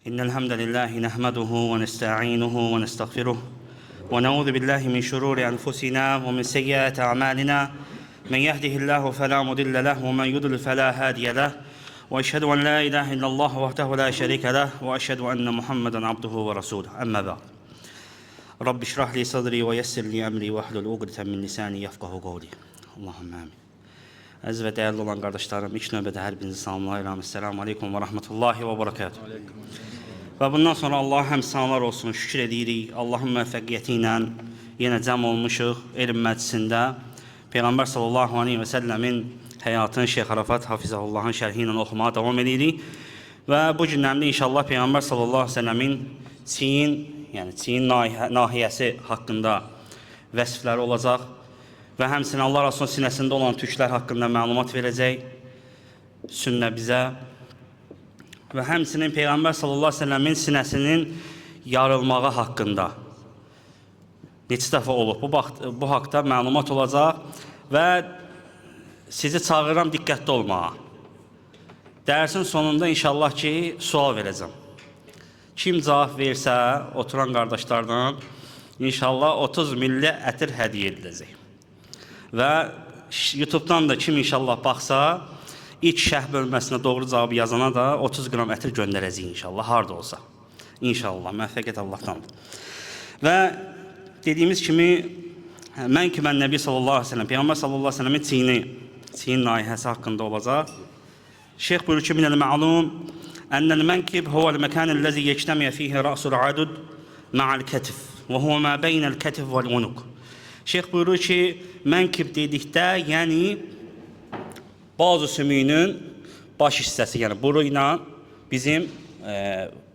إن الحمد لله نحمده ونستعينه ونستغفره ونعوذ بالله من شرور أنفسنا ومن سيئات أعمالنا من يهده الله فلا مضل له ومن يضلل فلا هادي له وأشهد أن لا إله إلا الله وحده لا شريك له وأشهد أن محمدا عبده ورسوله أما بعد رب اشرح لي صدري ويسر لي أمري واحلل عقدة من لساني يفقهوا قولي اللهم آمين. Əziz və dəyərli olan qardaşlarım, ilk növbədə hər birinizi salamlayıram. Esselamu aleykum və rahmetullahi və barakatuhu. Və bundan sonra Allah'a həm sanalar olsun, şükür edirik. Allahın müvəffəqiyyəti ilə yenə cəm olmuşuq elm məclisində. Peyğəmbər sallallahu aleyhi və səlləmin həyatını Şeyx Arafat Hafizahullahın şərhi ilə oxumağa davam edirik. Və bu günlərdə inşallah Peyğəmbər sallallahu aleyhi və səlləmin Çin nahiyəsi haqqında vəsifləri olacaq. Və həmçinin Allah Rasulunun sinəsində olan tüklər haqqında məlumat verəcək sünnə bizə. Və həmçinin Peyğəmbər sallallahu aleyhi ve sellemin sinəsinin yarılmağı haqqında neçə dəfə olub bu haqda məlumat olacaq və sizi çağırıram diqqətli olmağa. Dərsin sonunda inşallah ki sual verəcəm. Kim cavab versə oturan qardaşlardan inşallah 30 milli ətir hədiyyə ediləcək. Və YouTube'dan da kim inşallah baxsa, ilk şərh bölməsinə doğru cavabı yazana da 30 qram ətir göndərəcək inşallah, harda olsa. İnşallah, müvəffəqiyyət Allahdandır. Və dediyimiz kimi, Mənkibən Nəbi sallallahu aleyhi ve sellem, Peyğəmbər sallallahu aleyhi ve sellemin Çin nahiyəsi haqqında olacaq. Şeyx buyurur ki, minəl ma'lum, ənəl mənkib huvəl məkənəl-ləzi yectəmiyə fiyhi rəsul adud ma'al kətif və huvə mə beynəl kətif vəl-unuq. Şeyx buyurur ki, mənkib dedikdə, yəni bazı sümüyünün baş hissəsi, yəni buru ilə bizim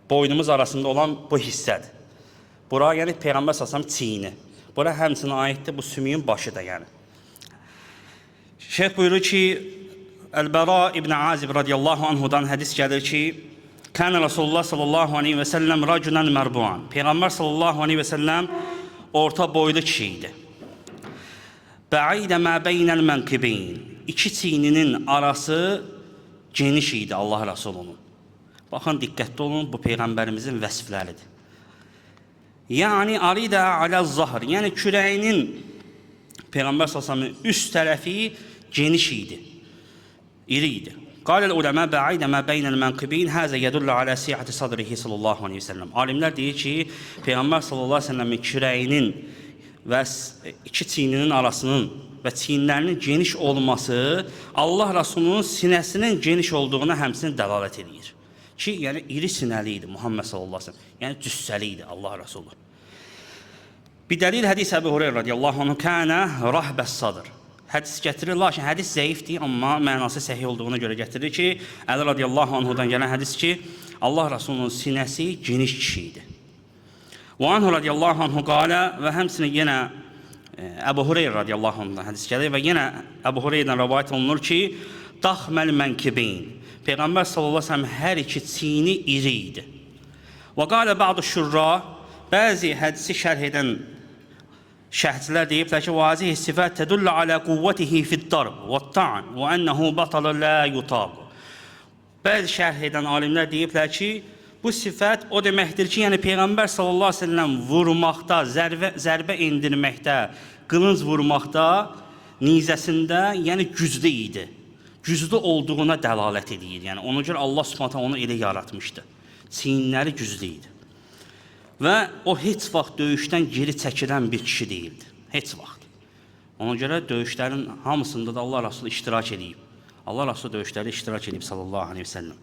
boynumuz arasında olan bu hissədir. Bura, yəni Peyğəmbər sallallahu çiyini. Bura həmçinin aiddir, bu sümüyün başı da yəni. Şeyx buyurur ki, Əl-Bəra İbn Azib radiyallahu anhudan hədis gəlir ki, Kənə Rasulullah sallallahu aleyhi və səlləm racunən mərbuan. Peyğəmbər sallallahu aleyhi və səlləm orta boylu kişi idi. Bə'idə mə beynəl mənkibeyn. İki çiyninin arası geniş idi Allah Rasulunun. Baxın, diqqətli olun, bu Peyğəmbərimizin vəsifləridir. Yəni, aridə aləz-zahr, yəni kürəyinin Peyğəmbər sallallahu üst tərəfi geniş idi, iri idi. Qaləl uləmə bə'idə mə beynəl mənkibeyn, həzə yədullə alə siyahəti sadrihi sallallahu aleyhi ve sellem. Alimlər deyir ki, Peyğəmbər sallallahu aleyhi ve sellemin kürəyinin və iki çiyninin arasının və çiyinlərinin geniş olması Allah Rasulunun sinəsinin geniş olduğuna həmçinin dəlalət edir. Ki, yəni iri sinəli idi Muhammed sallallahu aleyhi ve sellem. Yəni cüssəli idi Allah Rasulü. Bir dəlil hədis Əbu Hureyra radiyallahu anhu kənə rahbəs sadr. Hədis gətirir, lakin hədis zəifdir, amma mənası səhih olduğuna görə gətirir ki, Əli radiyallahu anhudan gələn hədis ki, Allah Rasulunun sinəsi geniş kişi idi. Və anhu radiyallahu anhu qalə və həmçinin yenə Əbu Hureyra radiyallahu anhudan hədis gəlir və yenə Əbu Hureyradan rəvayət olunur ki, daxməl mənkibeyn. Peyğəmbər sallallahu aleyhi ve sellem hər iki çiyini iri idi. Və qalə bə'du şurra, bəzi hədisi şərh edən şərhçilər deyiblər ki, vəzihi sifət tədullə alə quvvətihi fid-darb və ta'an və ənəhu batalı lə yutaq. Bəzi şərh edən alimlər deyiblər ki, bu sifət o deməkdir ki, yəni Peyğəmbər sallallahu aleyhi ve sellem vurmaqda, zərbə indirməkdə, qılınc vurmaqda, nizəsində, yəni güclü idi. Güclü olduğuna dəlalət edir. Yəni ona görə Allah Subhanahu onu elə yaratmışdı. Çiyinləri güclü idi. Və o heç vaxt döyüşdən geri çəkilən bir kişi deyildi. Heç vaxt. Ona görə döyüşlərin hamısında da Allah Rasulü iştirak edib. Allah Rasulü döyüşləri iştirak edib sallallahu aleyhi ve sellem.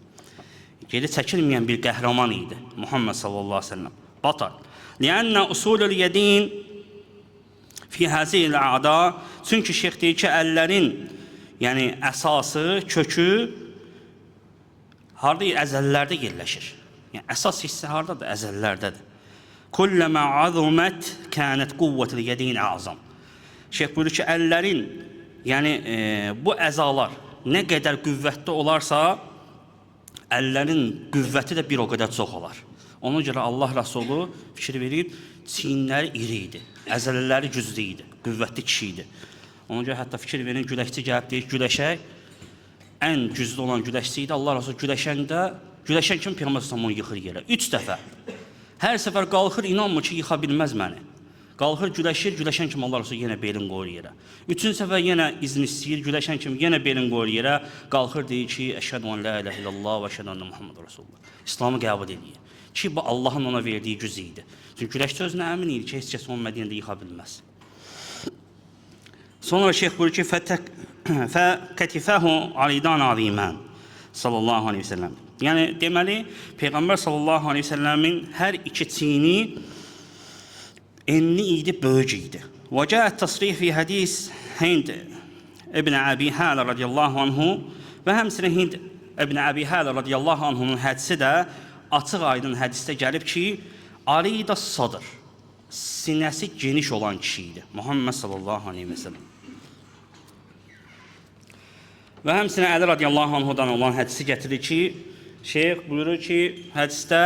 Geri çəkilməyən bir qəhrəman idi Muhammed sallallahu aleyhi ve sellem. Batal. Liənnə usulul yedin fi həzil ə'da. Çünki şeyx deyir ki, əllərin yəni əsası, kökü harada? Əzəllərdə yerləşir. Yəni əsas hissə haradadır? Əzəllərdədir. Kulləmə azumət kənət quvvətil yedin əzam. Şeyx buyurur ki, əllərin yəni bu əzalar nə qədər qüvvətli olarsa, əllərin qüvvəti də bir o qədər çox olar. Ona görə Allah Rasulü fikir verib, çiyinləri iri idi, əzələləri güclü idi, qüvvətli kişi idi. Ona görə hətta fikir verin, güləşçi gəlib deyir, güləşək ən güclü olan güləşçi idi. Allah Rasulü güləşəndə Güləşən kimi Peyğəmbər sallallahu əleyhi və səlləm onu yıxır yerə. 3 dəfə. Hər səfər qalxır, inanmır ki, yıxa bilməz məni. Qalxır, güləşir, güləşən kimi Allah Resulü yenə belin qoyur yerə. 3-cü səfər yenə izin istəyir, güləşən kimi yenə belin qoyur yerə. Qalxır, deyir ki, əşhədu an la ilahe illallah və əşhədu enne Muhammedur Rasulullah. İslamı qəbul edir. Ki, bu Allahın ona verdiyi güc idi. Çünki güləşdə özünə əmin idi ki, heç kəs onun Mədinədə yıxa bilməz. Sonra şeyx buyurur ki, fəkətifəhu alidan azimən sallallahu aleyhi ve sellem. Yəni, deməli, Peyğəmbər sallallahu aleyhi ve sellemin hər iki çiyini enli idi, böyük idi. Və cəət təsrih fi hədis Hind İbn Əbi Hələ radiyallahu anhu və həmsinin Hind İbn Əbi Hələ radiyallahu anhunun hədisi də açıq aydın hədisdə gəlib ki, Arida sadır, sinəsi geniş olan kişi idi. Muhammed sallallahu aleyhi ve sellem. Və həmsinin Əli radiyallahu anhudan olan hədisi gətirir ki, şeyx buyurur ki, hədisdə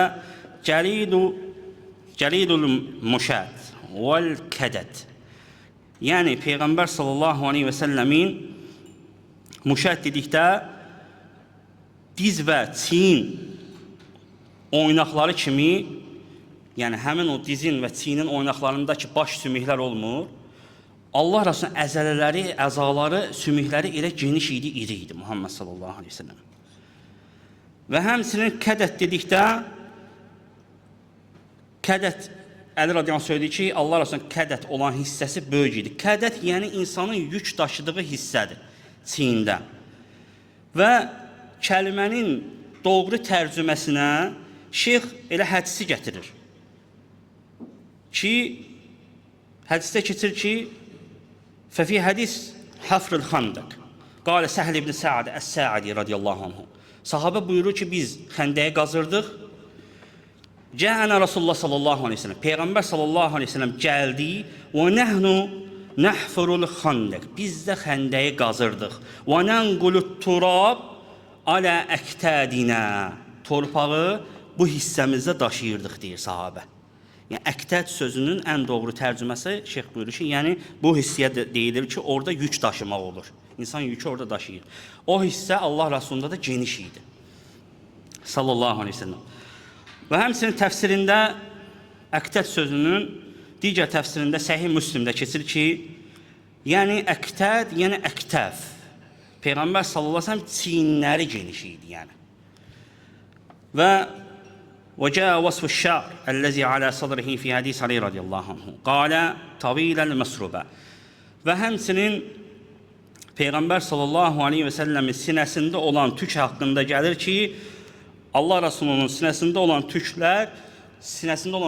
Cəlidul müşət vəl kədət. Yəni, Peyğəmbər sallallahu aleyhi və səlləmin müşət dedikdə diz və çiyin oynaqları kimi, yəni həmin o dizin və çiyinin oynaqlarındakı baş sümüklər olmur. Allah Rasulunun əzələləri, əzaları, sümükləri elə geniş idi, iri idi Muhammed sallallahu aleyhi ve sellem. Və həmsinin kədət dedikdə, kədət, Əli radiyallahu anh söyledi ki, Allah Rasulunun kədət olan hissəsi böyük idi. Kədət, yəni insanın yük daşıdığı hissədir çiyində. Və kəlmənin doğru tərcüməsinə şeyx elə hədisi gətirir. Ki, hədisdə keçir ki, ففي حديث حفر الخندق قال سهل ibn Sa'd es-Sa'di radiyallahu anhu. Sahabe buyurur ki biz xəndəyi qazırdıq. Cə'ana Rasulullah sallallahu aleyhi ve sellem. Peyğəmbər sallallahu aleyhi ve sellem gəldi və nəhnu nəhfurul xandaq. Biz də xəndəyi qazırdıq. Və nənqulut turab alə əktədinə. Torpağı bu hissəmizdə daşıyırdıq deyir sahabə. Yəni, əktəd sözünün ən doğru tərcüməsi şeyx buyurur ki, yəni bu hissiyə deyilir ki, orada yük daşımaq olur. İnsan yükü orada daşıyır. O hissə Allah Rasulunda da geniş idi. Sallallahu aleyhi ve sellem. Və həmsinin təfsirində əktəd sözünün digər təfsirində Səhih Müslimdə keçir ki, yəni əktəd, yəni əktəf. Peyğəmbər sallallahu aleyhi ve sellem çiyinləri geniş idi yəni. Və وجاء وصف الشعر الذي على صدره في حديث علي رضي الله عنه قال طويل المسربة. Və həmsinin Peyğəmbər sallallahu aleyhi ve sellemin sinəsində olan tük haqqında gəlir ki, Allah Rasulunun sinəsində olan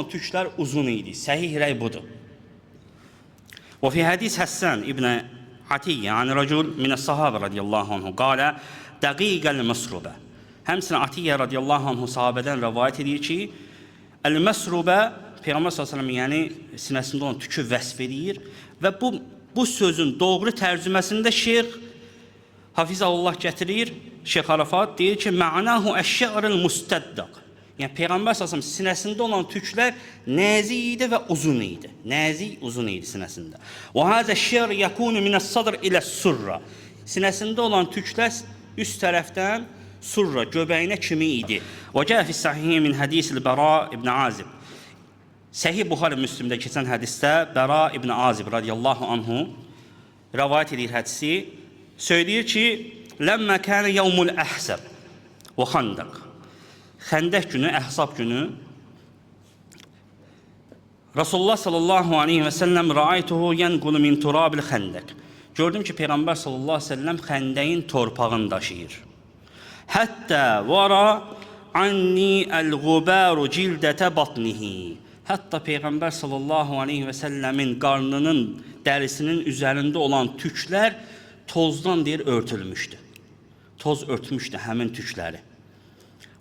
tüklər uzun idi. Səhih rəy budur. Və fi hadis Həssən ibn Atiyyə an rəcul minəs-sahabə radiyallahu anhu qala dəqiqəl məsrubə. Həmsinin Atiyyə radiyallahu anhu sahabədən rəvayət edir ki, əl-məsrubə Peyğəmbər sallallahu aleyhi ve sellem yəni sinəsində olan tükü vəsf edir və bu sözün doğru tərcüməsində şeyx Hafizallah gətirir, Şeyx Arafat deyir ki, mə'nahu əş-şə'ril mustaddaq. Yəni Peyğəmbər sallallahu aleyhi ve sellem sinəsində olan tüklər nəzik idi və uzun idi. Nəzik, uzun idi sinəsində. Və həzə şər yəkunu minəs-sadr ilə-surra. Sinəsində olan tüklər üst tərəfdən surra, göbəyinə kimi idi. Və cəə fis-sahih min hadisil Bəra ibn Azib. Səhih Buxari Müslimdə keçən hədisdə Bəra ibn Azib radiyallahu anhu rəvayət edir hədisi. Söyləyir ki, ləmmə kənə yevmul əhsəb və xandaq. Xəndək günü, əhsab günü Rasulullah sallallahu aleyhi ve sellem rəaytuhu yənqulu min turabil xəndək. Gördüm ki, Peyğəmbər sallallahu aleyhi ve sellem xəndəyin torpağını daşıyır. Həttə vara anni əl-gubaru cildətə batnihi. Hətta Peyğəmbər sallallahu aleyhi ve sellemin qarnının, dərisinin üzərində olan tüklər tozdan deyir örtülmüşdü. Toz örtmüşdü həmin tükləri.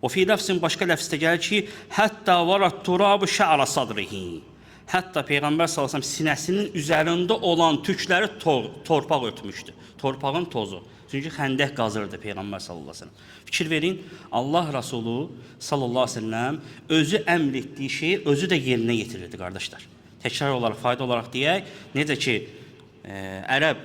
O fi ləfsin başqa ləfsdə gəlir ki, hətta varat turabu şə'ra sadrihi. Hətta Peyğəmbər sallallahu aleyhi ve sellem sinəsinin üzərində olan tükləri torpaq örtmüşdü. Torpağın tozu. Çünki xəndək qazırdı Peyğəmbər sallallahu aleyhi ve sellem. Fikir verin, Allah Rasulü sallallahu aleyhi ve sellem özü əmr etdiyi şeyi özü də yerinə yetirirdi qardaşlar. Təkrar olaraq, fayda olaraq deyək, necə ki, ərəb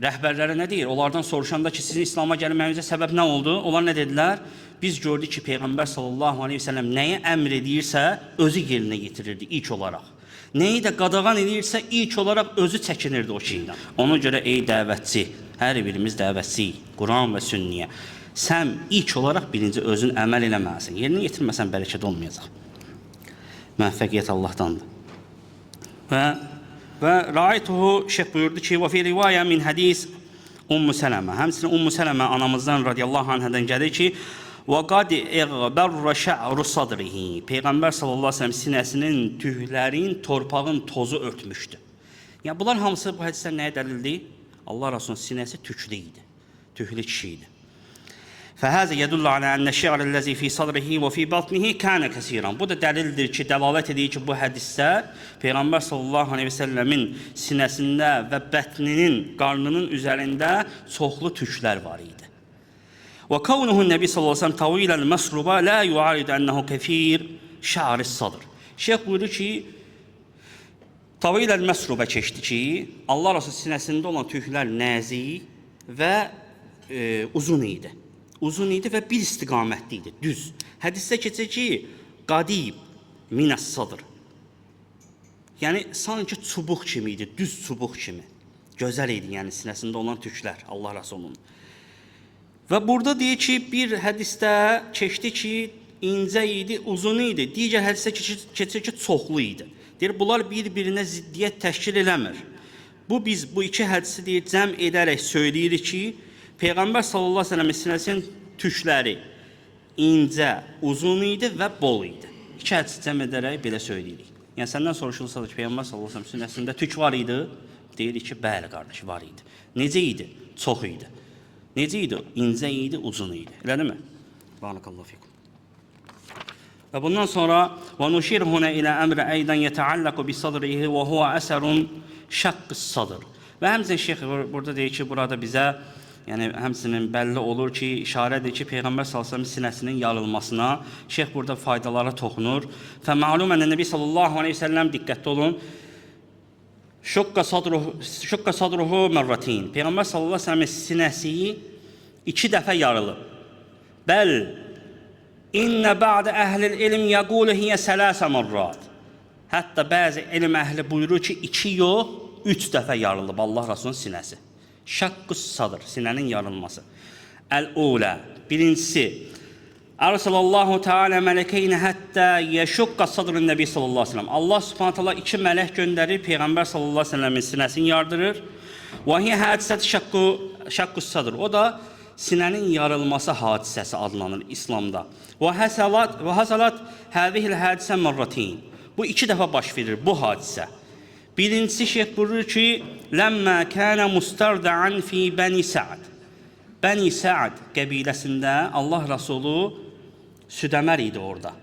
rəhbərləri nə deyir? Onlardan soruşanda ki, sizin İslam'a gəlməyinizə səbəb nə oldu? Onlar nə dedilər? Biz gördük ki, Peyğəmbər sallallahu aleyhi ve sellem nəyə əmr edirsə, özü yerinə yetirirdi ilk olaraq. Nəyi də qadağan edirsə, ilk olaraq özü çəkinirdi o şeydən. Ona görə ey dəvətçi, hər birimiz dəvətçiyik, Quran və sünniyə. Sən ilk olaraq birinci özün əməl eləməlisən. Yerinə yetirməsən bərəkət olmayacaq. Müvəffəqiyyət Allahdandır. Və rəaytuhu şeyx buyurdu ki, və fi rivayə min hədis Ummu Sələmə. Həmçinin Ummu Sələmə anamızdan radiyallahu anhədən gəlir ki, və qad iğbərrə şə'ru sadrihi. Peyğəmbər sallallahu aleyhi ve sellem sinəsinin, tüylərin, torpağın tozu örtmüşdü. Yəni bunlar hamısı bu hədislər nəyə dəlildir? Allah Rasulunun sinəsi tüklü idi, tüklü kişi idi. فهذا يدل على أن الشعر الذي في صدره وفي بطنه كان كثيرا. Bu da dəlildir ki, dəlalət edir ki, bu hədislər Peyğəmbər sallallahu aleyhi ve sellemin sinəsində və bətninin, qarnının üzərində çoxlu tüklər var idi. Və kavnuhu Nəbi sallallahu aleyhi ve sellem tavilən məsruba la yuaridu ənəhu kəfir şa'ris sadr. Şeyx buyurur ki, tavilən məsruba keçdi ki, Allah Rasul sinəsində olan tüklər nəzik və uzun idi. Uzun idi və bir istiqamətli idi, düz. Hədisdə keçir ki, qadib minəs sadr. Yəni, sanki çubuq kimi idi, düz çubuq kimi. Gözəl idi, yəni sinəsində olan tüklər, Allah Rasulunun. Və burada deyir ki, bir hədisdə keçdi ki, incə idi, uzun idi. Digər hədisdə keçir ki, çoxlu idi. Deyir, bunlar bir-birinə ziddiyyət təşkil eləmir. Biz bu iki hədisi deyir, cəm edərək söyləyirik ki, Peyğəmbər sallallahu aleyhi ve sellem sinəsinin tükləri incə, uzun idi və bol idi. İki hədisi cəm edərək belə söyləyirik. Yəni səndən soruşulsa da ki, Peyğəmbər sallallahu aleyhi ve sellem sinəsində tük var idi, deyirik ki, bəli qardaş, var idi. Necə idi? Çox idi. Necə idi? İncə idi, uzun idi. Elədir mi? Barakallahu fikum. Və bundan sonra və nuşir huna ilə əmrə əydən yətəallaqu bi sadrihi və huwa əsərun şəqqis sadr. Və həmçinin şeyx burada deyir ki, burada bizə yəni həmçinin bəlli olur ki, işarədir ki, Peyğəmbər sallallahu əleyhi və səlləm sinəsinin yarılmasına şeyx burada faydalara toxunur. Fə məlumən Nəbi sallallahu əleyhi və səlləm diqqətli olun. Şuqqa sadruhu mərratin. Peyğəmbər sallallahu əleyhi və səlləmin sinəsi 2 dəfə yarılıb. Bəl İnnə ba'də əhlil ilm yəqulu hiyə sələsə mərrat. Hətta bəzi elm əhli buyurur ki, 2 yox, 3 dəfə yarılıb Allah Rasulunun sinəsi. Şəqqus sadr, sinənin yarılması. Əl-ulə, birincisi, Arsalallahu Teala mələkeynə həttə yəşuqqa sadrın Nəbi sallallahu aleyhi ve sellem. Allah subhanahu teala 2 mələk göndərir, Peyğəmbər sallallahu aleyhi ve sellemin sinəsini yardırır. Və hiyə hədisəti şəqqus sadr. O da sinənin yarılması hadisəsi adlanır İslamda. Və həsəlat hədihil hədisə mərratin. Bu 2 dəfə baş verir, bu hadisə. Birincisi şeyh buyurur ki, Ləmmə kənə mustarda'an fi Bəni Sa'd. Bəni Sa'd qəbiləsində Allah Rasulü südəmər idi orada.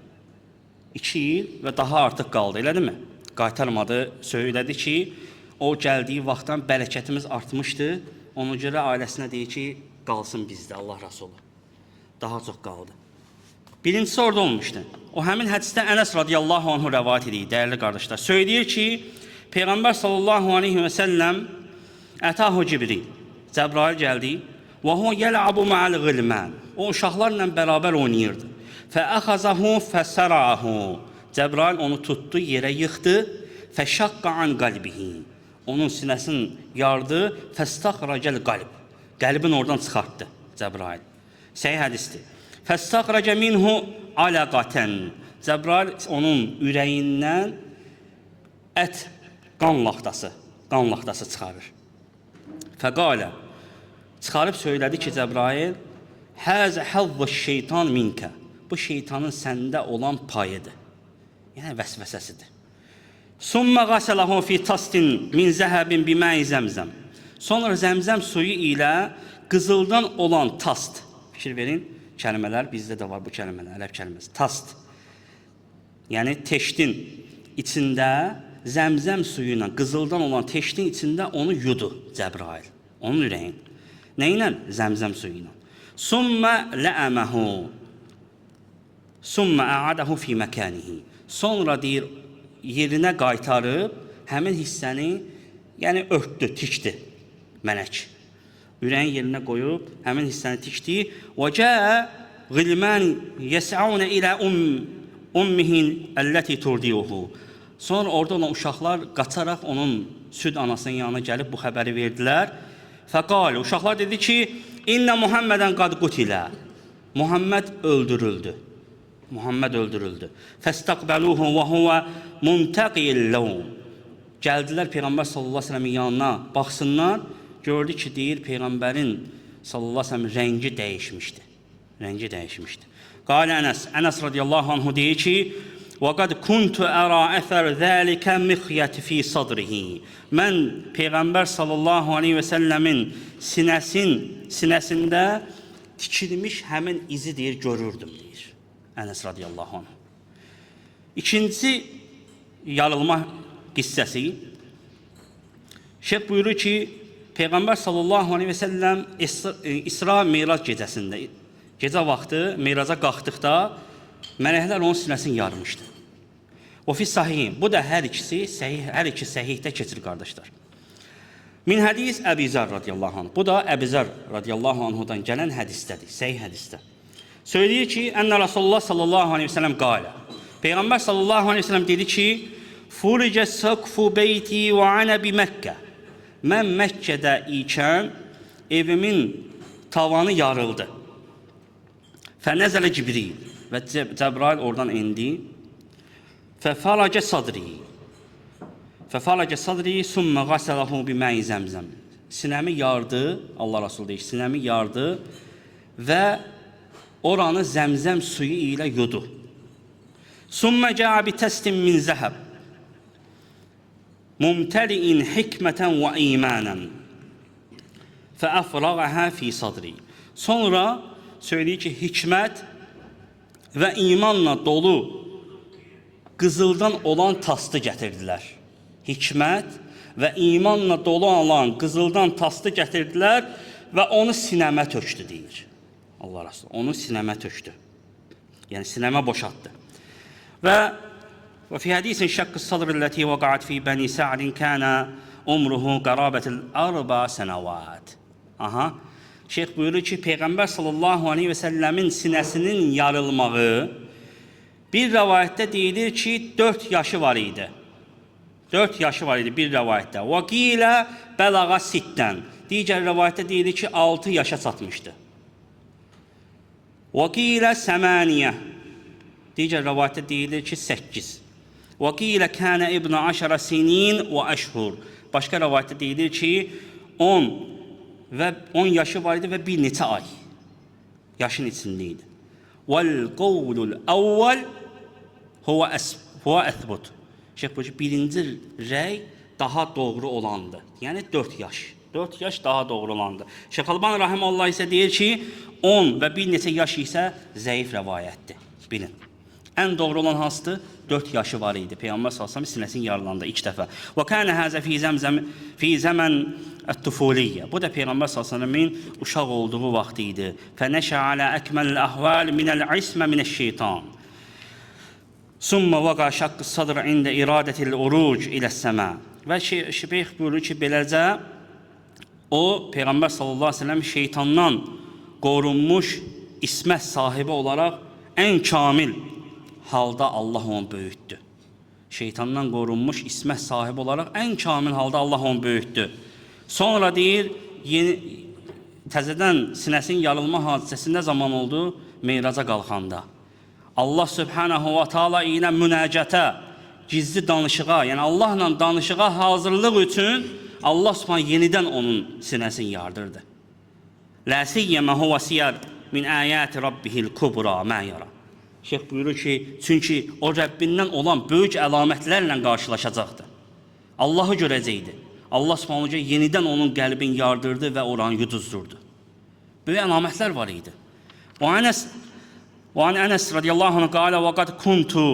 2 il və daha artıq qaldı, elədir mi? Qaytarmadı, söylədi ki, o gəldiyi vaxtdan bərəkətimiz artmışdı. Ona görə ailəsinə deyir ki, qalsın bizdə Allah Rasulü. Daha çox qaldı. Birincisi orada olmuşdu. O həmin hədisdə Ənəs radiyallahu anhu rəvayət edir, dəyərli qardaşlar. Söyləyir ki, Peyğəmbər sallallahu aleyhi və səlləm Ətahu Cibril, Cəbrail gəldi və hu yəl'abu ma'al ğilmən. O uşaqlarla bərabər oynayırdı. Fəəxazahu fəsərəhu. Cəbrail onu tutdu, yerə yıxdı. Fəşaqqa an qalbihi. Onun sinəsini yardı. Fəstəxrəcəl qalb. Qəlbin oradan çıxartdı Cəbrail. Səhih hədisdir. Fəstəxrəcə minhu aləqətən. Cəbrail onun ürəyindən ət, qan laxtası çıxarır. Fəqalə, çıxarıb söylədi ki, Cəbrail, həzə həvvə şeytan minkə. Bu şeytanın səndə olan payıdır. Yəni, vəsvəsəsidir. Summa qasələhu fi tastin min zəhəbin biməyi zəmzəm. Sonra zəmzəm suyu ilə qızıldan olan tast. Fikir verin, kəlmələr, bizdə də var bu kəlmələr, ərəb kəlməsi. Tast. Yəni, teştin içində zəmzəm suyu ilə, qızıldan olan teştin içində onu yudu Cəbrail. Onun ürəyin. Nə ilə? Zəmzəm suyu ilə. Summa ləəməhu. Summa əadahu fi məkənihi. Sonra deyir, yerinə qaytarıb, həmin hissəni, yəni örtdü, tikdi. mələk. Ürəyin yerinə qoyub, həmin hissəni tikdi. Və cəə qilmən yəsəunə ilə ummihin əlləti turdiyuhu. Sonra orada olan uşaqlar qaçaraq onun süd anasının yanına gəlib bu xəbəri verdilər. Fəqalə, uşaqlar dedi ki, İnnə Muhammədən qad qutilə. Muhammed öldürüldü. Muhammed öldürüldü. Fəstəqbəluhu və huvə muntəqiyilləhum. Gəldilər Peyğəmbər sallallahu aleyhi ve sellemin yanına, baxsınlar, gördü ki, deyir, Peyğəmbərin sallallahu aleyhi ve sellem rəngi dəyişmişdi. Rəngi dəyişmişdi. Qalə Ənəs radiyallahu anhu deyir ki, وَقَدْ كُنْتُ أَرَى أَثَرْ ذَٰلِكَ مِخْيَةِ ف۪ي صَدْرِهِ. Mən Peyğəmbər sallallahu aleyhi ve sellemin sinəsində tikilmiş həmin izi deyir, görürdüm deyir. Ənəs radiyallahu anh. İkinci yarılma qissəsi. Şeyh buyurur ki, Peyğəmbər sallallahu aleyhi ve sellem İsra Mirac gecəsində, gecə vaxtı Miraca qalxdıqda mələklər onun sinəsini yarmışdı. O fi sahih. Bu da hər iki səhihdə keçir qardaşlar. Min hədis Əbi Zər radiyallahu anh. Bu da Əbi Zər radiyallahu anhudan gələn hədisdədir, səhih hədisdə. Söyləyir ki, Ənə Rasulullah sallallahu aleyhi ve sellem qalə. Peyğəmbər sallallahu aleyhi ve sellem dedi ki, Furicə səqfu beyti və anə bi Məkkə. Mən Məkkədə ikən evimin tavanı yarıldı. Fənəzələ Cibril. Və Cəbrail oradan indi. Fəfərəcə sadri. Fəfərəcə sadri sümmə qəsələhu biməyi zəmzəm. Sinəmi yardı, Allah Rasulü deyir, sinəmi yardı və oranı zəmzəm suyu ilə yudu. Sümmə cəə bi təslim min zəhəb. Mumtəliin hikmətən və imanən. Fəəfrəğəhə fi sadri. Sonra söyləyir ki, hikmət və imanla dolu qızıldan olan tastı gətirdilər. Hikmət və imanla dolu olan qızıldan tastı gətirdilər və onu sinəmə tökdü deyir. Allah Rasulü onu sinəmə tökdü. Yəni sinəmə boşaltdı. Və fi hadisin şəqqı sadrəlləti vəqaat fi bəni Sa'din kənə umruhu qərabətil 4 sənəvat. Aha. Şeyh buyurur ki, Peyğəmbər sallallahu aleyhi ve sellemin sinəsinin yarılmağı bir rəvayətdə deyilir ki, 4 yaşı var idi. 4 yaşı var idi bir rəvayətdə. Və qilə bəlağa sittən. Digər rəvayətdə deyilir ki, 6 yaşa çatmışdı. Və qilə səməniyə. Digər rəvayətdə deyilir ki, 8. Və qilə kənə ibn 10 sinin və əşhur. Başqa rəvayətdə deyilir ki, 10 yaşı var idi və bir neçə ay yaşın içində idi. Vəl-qavlul əvvəl huvə əthbut. Şeyh buyurur ki, birinci rəy daha doğru olandı. Yəni 4 yaş. 4 yaş daha doğru olandı. Şeyh Albani rahimehullah isə deyir ki, 10 və bir neçə yaş isə zəif rəvayətdir. Bilin. Ən doğru olan hansıdır? 4 yaşı var idi. Peyğəmbər sallallahu əleyhi və səlləm sinəsini yarılandı ilk dəfə. Və kənə həzə fi zəmən ət-tufuliyyə. Bu da Peyğəmbər sallallahu əleyhi və səlləmin uşaq olduğu vaxt idi. Fənəşə alə əkməlil əhval minəl-ismə minəş-şeytan. Summa vaqa şaqqı sadr ində iradətil uruc iləs-səmə. Və Şeyx buyurur ki, beləcə o Peyğəmbər sallallahu əleyhi və səlləm şeytandan qorunmuş ismət sahibi olaraq ən kamil halda Allah onu böyütdü. Şeytandan qorunmuş ismət sahibi olaraq ən kamil halda Allah onu böyütdü. Sonra deyir, təzədən sinəsinin yarılma hadisəsində zaman oldu Meyraca qalxanda. Allah Subhanahu wa Taala ilə münəcətə, gizli danışığa, yəni Allahla danışığa hazırlıq üçün Allah Subhanahu yenidən onun sinəsini yardırdı. La siyyəmə huvə siyər min ayati rabbihil kubra ma yara. Şeyh buyurur ki, çünki o Rəbbindən olan böyük əlamətlərlə qarşılaşacaqdı. Allahı görəcəkdi. Allah Subhanahu yenidən onun qəlbini yardırdı və oranı yuduzdurdu. Böyük əlamətlər var idi. Və Ənəs radiyallahu anh qalə və qad kuntu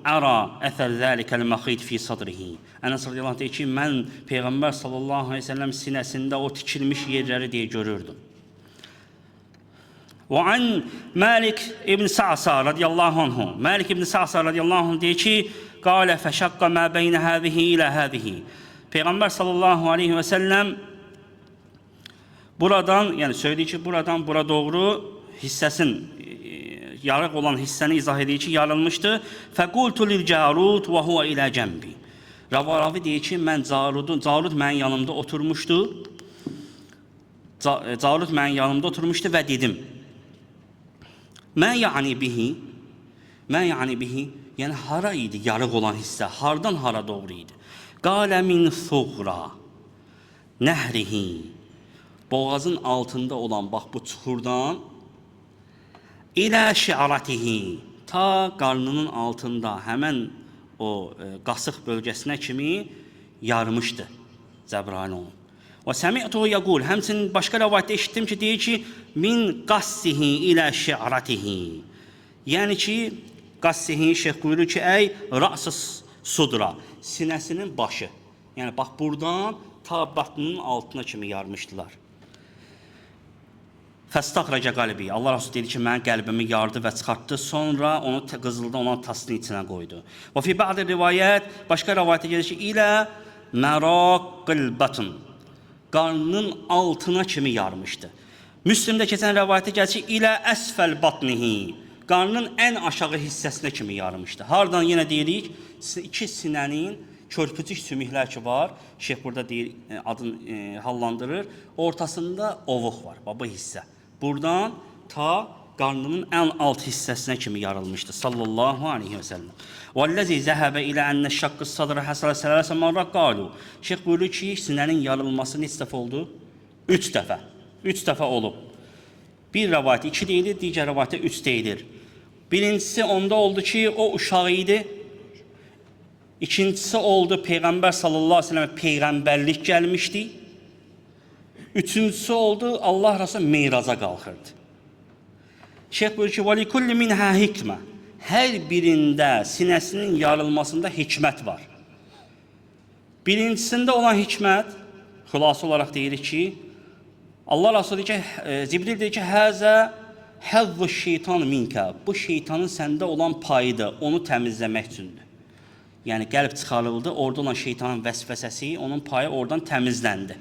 ərə əthər zəlikəl məxid fi sadrihi. Ənəs radiyallahu anh deyir ki, mən Peyğəmbər sallallahu aleyhi ve sellem sinəsində o tikilmiş yerləri deyə görürdüm. Və an Malik ibn Sa'sa radiyallahu anhu. Malik ibn Sa'sa radiyallahu anh deyir ki, qalə fəşəqqə mə beynə həzihi ilə həzihi. Peyğəmbər sallallahu aleyhi və səlləm Buradan, yəni söyləyir ki, buradan bura doğru hissəsin, yarıq olan hissəni izah edir ki, yarılmışdı. Fəqultu lil Cərud və huve ilə cəmbi. Ravi deyir ki, mən Carud mənim yanımda oturmuşdu. Carud mənim yanımda oturmuşdu və dedim. Mə yəni bihi? Mə yəni bihi? Yəni hara idi yarıq olan hissə? Hardan hara doğru idi? Qalə min suğra nəhrihi. Boğazın altında olan bax bu çuxurdan ilə şi'aratihi ta qarnının altında həmən o qasıq bölgəsinə kimi yarmışdı Cəbrail onu. Və səmi'tuhu yəqul, həmçinin başqa rəvayətdə eşitdim ki, deyir ki, min qassihi ilə şi'aratihi. Yəni ki, qassihi şeyx buyurur ki, ey rəs-i sudra, sinəsinin başı. Yəni bax buradan ta batnının altına kimi yarmışdılar. Fəstaxraca qalbi. Allah Resulü dedi ki, mənim qəlbimi yardı və çıxartdı. Sonra onu qızılda olan tasının içinə qoydu. Və fi ba'd rivayət, başqa rivayətə gəlir ki, ilə məraqil batn. Qarnının altına kimi yarmışdı. Müslimdə keçən rivayətə gəlir ki, ilə əsfəl batnihi. Qarnının ən aşağı hissəsinə kimi yarmışdı. Hardan yenə deyirik, iki sinənin körpücük sümüklər ki var, şeyx burada deyir, adını hallandırır. Ortasında ovuq var, bu hissə. Buradan ta qarnının ən alt hissəsinə kimi yarılmışdı. Sallallahu aleyhi və səlləm. وَالَّذِي ذَهَبَ إِلَى أَنَّ الشَّقِّ الصَّدْرَ حَسَلَ ثَلَاثَ مَرَّةٍ قَالُوا. Şeyx buyurur ki, sinənin yarılması neçə dəfə oldu? 3 dəfə. 3 dəfə olub. Bir rəvayət 2 deyilir, digər rəvayətdə 3 deyilir. Birincisi onda oldu ki, o uşaq idi. İkincisi oldu, Peyğəmbər sallallahu aleyhi ve sellem peyğəmbərlik gəlmişdi. Üçüncüsü oldu, Allah Resulü meyraca qalxırdı. Şeyx buyurur ki, وَلِكُلِّ مِنْهَا hikmə. Hər birində sinəsinin yarılmasında hikmət var. Birincisində olan hikmət, xülasə olaraq deyirik ki, Allah Resulü deyir ki, Cibril deyir ki, həzə həzzu şeytan minkə. Bu şeytanın səndə olan payıdır, onu təmizləmək üçündür. Yəni qəlb çıxarıldı, orada olan şeytanın vəsvəsəsi, onun payı oradan təmizləndi.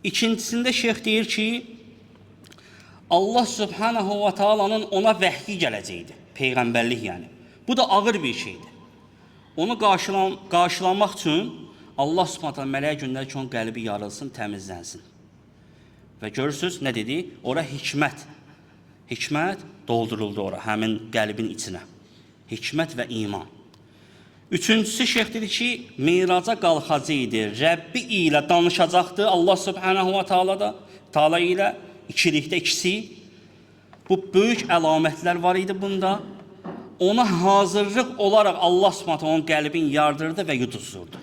İkincisində şeyx deyir ki, Allah Subhanahu və Taala'nın ona vəhyi gələcəkdir, peyğəmbərlik yəni. Bu da ağır bir şeydir. Onu qarşılamaq üçün Allah Subhanahu Taala mələyə göndərir ki, onun qəlbi yarılsın, təmizlənsin. Və görürsüz, nə dedi? Ora hikmət. Hikmət dolduruldu ora, həmin qəlbin içinə. Hikmət və iman. Üçüncüsü şeyx dedi ki, meyraca qalxacaqdı, Rəbbi ilə danışacaqdı Allah Subhanahu və Taala ilə, ikilikdə ikisi. Bu böyük əlamətlər var idi bunda. Ona hazırlıq olaraq Allah Subhanahu onun qəlbini yardırdı və yuduzdurdu.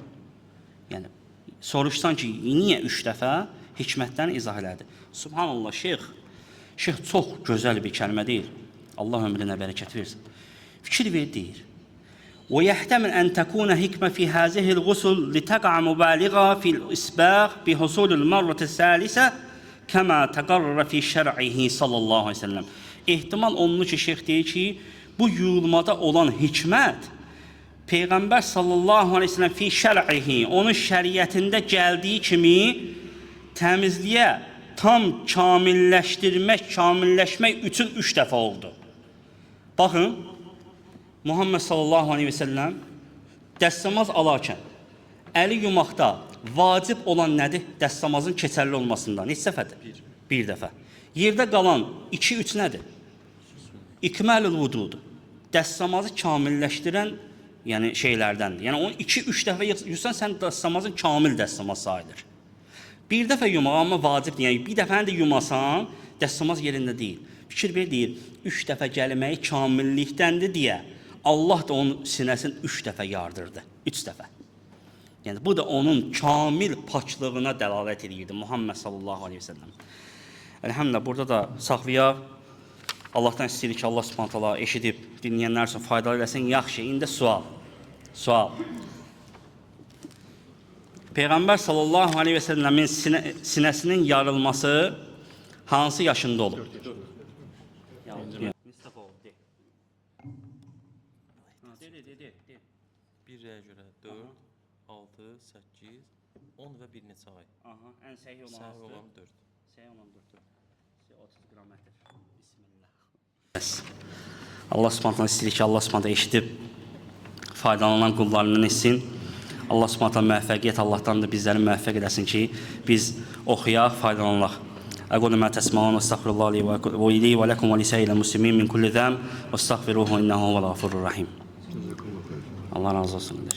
Yəni, soruşsan ki, niyə 3 dəfə hikmətdən izah elədi? Subhanallah, şeyx çox gözəl bir kəlmə deyil. Allah ömrünə bərəkət versin. Fikir ver deyir. ويحتمل أن تكون حكمة في هذه الغسل لتقع مبالغة في الإسباغ بحصول المرة الثالثة كما تقرر في شرعه صلى الله عليه وسلم. İhtimal olunur ki, şeyx deyir ki, bu yuyulmada olan hikmət Peyğəmbər sallallahu aleyhi ve sellem fi şər'ihi, onun şəriətində gəldiyi kimi təmizliyə tam kamilləşmək üçün 3 dəfə oldu. Baxın, Muhammed sallallahu aleyhi ve sellem dəstəmaz alarkən əli yumaqda vacib olan nədir? Dəstəmazın keçərli olmasında. Neçə dəfədir? Bir dəfə. Yerdə qalan 2-3 nədir? İkməlül vududur. Dəstəmazı kamilləşdirən yəni şeylərdəndir. Yəni onu 2-3 dəfə yusan, sən dəstəmazın kamil dəstəmaz sayılır. Bir dəfə yumaq amma vacibdir. Yəni bir dəfəni də yumasan, dəstəmaz yerində deyil. Fikir ver deyir, 3 dəfə gəlməyi kamillikdəndir deyə Allah da onun sinəsini 3 dəfə yardırdı. 3 dəfə. Yəni bu da onun kamil paklığına dəlalət edirdi Muhammed sallallahu aleyhi ve sellem. Elhamdülillah, burada da saxlayaq. Allahdan istəyirik ki, Allah Subhanahu taala eşidib dinləyənlər üçün faydalı eləsin. Yaxşı, indi sual. Peyğəmbər sallallahu aleyhi ve sellemin sinəsinin yarılması hansı yaşında olur? Bir rəyə görə 4, 6, 8, 10 və bir neçə ay. Ən səhih olan 4. 30 qram ətir. Bismillah. Allah Subhanahu istəyir ki, Allah Subhanahu eşidib faydalanan qullarından etsin. Allah Subhanahu müvəffəqiyyət Allahdan da bizləri müvəffəq eləsin ki, biz oxuyaq, faydalanaq. Aqulu ma tasma'un və estəğfirullah li və lakum və lisa'il muslimin min kulli zam və estəğfiruhu innehu huvel gafurur rahim. Allah razı olsun.